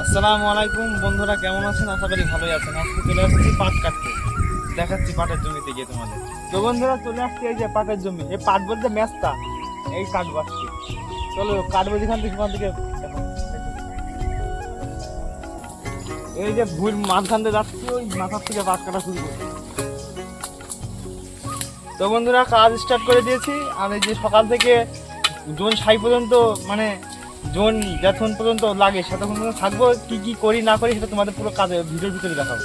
আসসালামু আলাইকুম বন্ধুরা, কেমন আছেন? আশা করি ভালোই আছেন। আজকে চলে আসছি পাট কাটতে, দেখাচ্ছি পাটের জমিতে গিয়ে তোমাদের। তো বন্ধুরা চলে আসছি এই যে পাটের জমি, এই পাট বলতে মেস্তা, এই কাটবো আসছি। চলো কাটবো যেখান থেকে সেখান থেকে দেখো। এই যে ভুল মাঝখান দিয়ে যাচ্ছি, ওই মাথার থেকে পাট কাটা শুরু করছি। তো বন্ধুরা কাজ স্টার্ট করে দিয়েছি। আর এই যে সকাল থেকে জোন 6 পর্যন্ত, মানে জোন যতক্ষণ পর্যন্ত লাগে সেতক্ষণ পর্যন্ত থাকবো। কি কি করি না করি সেটা তোমাদের পুরো কাজে ভিডিওর ভিতরে দেখাবো।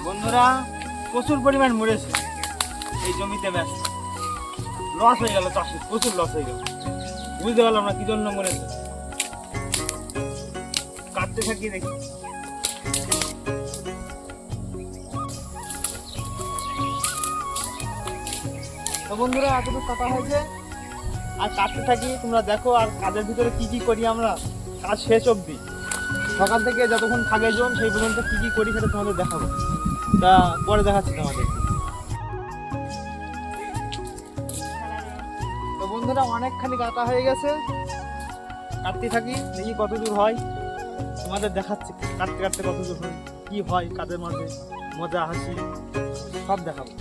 বন্ধুরা প্রচুর পরিমাণ মরেছে এই জমিতে, ব্যাস লস হয়ে গেল, চাষের প্রচুর লস হয়ে গেল। বুঝতে পারলাম না কি জন্য মরেছে। কাটতে থাকি দেখি। তো বন্ধুরা এতটুকু কাটা হয়েছে, আর কাটতে থাকি, তোমরা দেখো। আর কাজের ভিতরে কি কি করি আমরা, কাজ শেষ অবধি, সকাল থেকে যতক্ষণ থাকে জন সেই পর্যন্ত কি কি করি সেটা তোমাদের দেখাবো। তা পরে দেখাচ্ছি তোমাদের। তো বন্ধুরা অনেকখানি কাটা হয়ে গেছে, কাটতে থাকি দেখি কত দূর হয়, তোমাদের দেখাচ্ছি। কাটতে কাটতে কত দূর হয়, কি হয় কাজের মাঝে, মজা হাসি সব দেখাবো।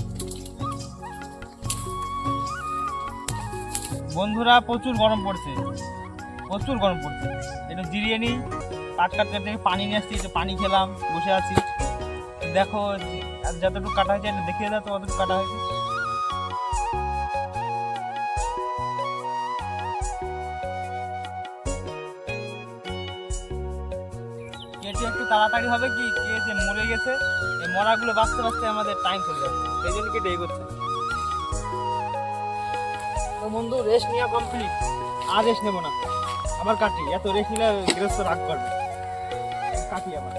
বন্ধুরা প্রচুর গরম পড়ছে, প্রচুর গরম পড়ছে। একটু জিরিয়ে নিই, কাট কাটতে থেকে পানি নিয়ে আসছি, একটু পানি খেলাম, বসে আছি। দেখো যতটুকু কাটা হয়েছে এটা দেখিয়ে দাও তো, কতটুকু কাটা হয়েছে। কেটে একটু তাড়াতাড়ি হবে, কি কে যে মরে গেছে, এই মরাগুলো বাঁচতে বাঁচতে আমাদের টাইম চলে যাবে, সেই জন্য কেটে এগোচ্ছে। তো বন্ধু রেস্ট নেওয়া কমপ্লিট, আর রেস্ট নেবো না, আবার কাটি। এত রেস্ট নিলে গৃহস্থ রাগ করবে, কাটি আবার।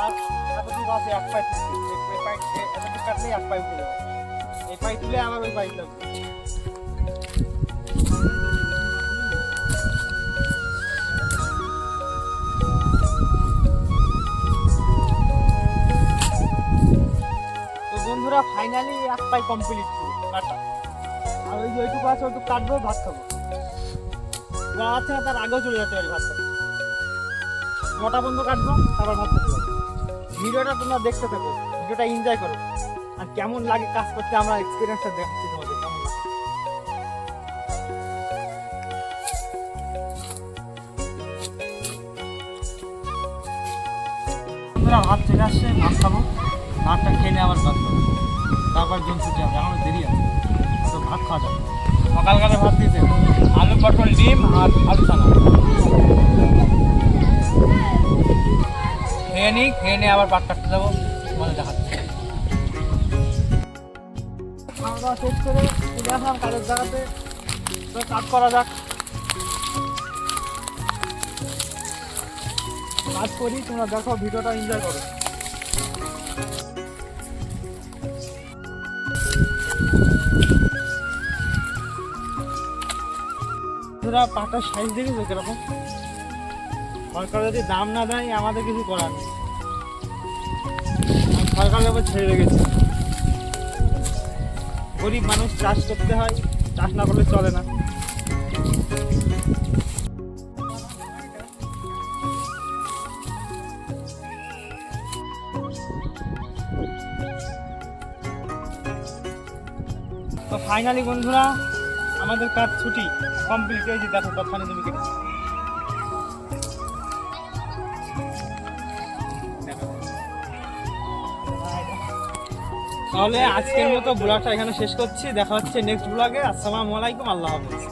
আর এতটুকু আছে, এক পাই এতটুকু কাটলেই এক পাই উঠে যাবে। এই পাই তুলে আবার ওই পাই লাগবে। বন্ধুরা ফাইনালি এক পাই কমপ্লিট কাটা। আর ওই যে ওইটুকু আছে, ওইটুকু কাটবো, ভাত খাবো। আছে না তার আগেও চলে যেতে পারি ভাত খাবো। মোটা বন্ধু কাটবো, তারপর ভাত খেতে পারবো। ভিডিওটা তোমরা দেখতে থাকো, ভিডিওটা এনজয় করো। আর কেমন লাগে কাজ করতে আমরা এক্সপিরিয়েন্সটা দেখাচ্ছি তোমাদের কেমন লাগে। বন্ধুরা ভাত চলে আসছে, ভাত খাবো। ভাতটা খেয়ে নিয়ে আবার ভাত খাবো, তারপর জল ছুটে যাবে, এখনো দেরি আছে, তো ভাত খাওয়া যাবে। সকালকালে ভাত দিয়েছে আলু পটল ডিম আর আলু চানা। খেয়ে নিই, খেয়ে নিয়ে আবার ভাত কাটতে যাবো, মানে দেখাচ্ছি। খাওয়া দাওয়া শেষ করে চলে আসলাম কাজের জায়গাতে, তো কাজ করা যাক। কাজ করি, তোমরা দেখো, ভিডিওটা এনজয় করো। পাটার সাইজ দেখেছো কিরকম? সরকার যদি দাম না দেয় আমাদের কিছু করার নেই, সরকারের উপর ছেড়ে রেখেছে। গরিব মানুষ চাষ করতে হয়, চাষ না করলে চলে না। তো ফাইনালি বন্ধুরা আমাদের কাজ ছুটি কমপ্লিট হয়েছে। দেখো কতখানি জমি কেটেছি। তাহলে আজকের মতো ব্লগটা এখানে শেষ করছি, দেখা হচ্ছে নেক্সট ব্লগে। আসসালামু আলাইকুম, আল্লাহ হাফেজ।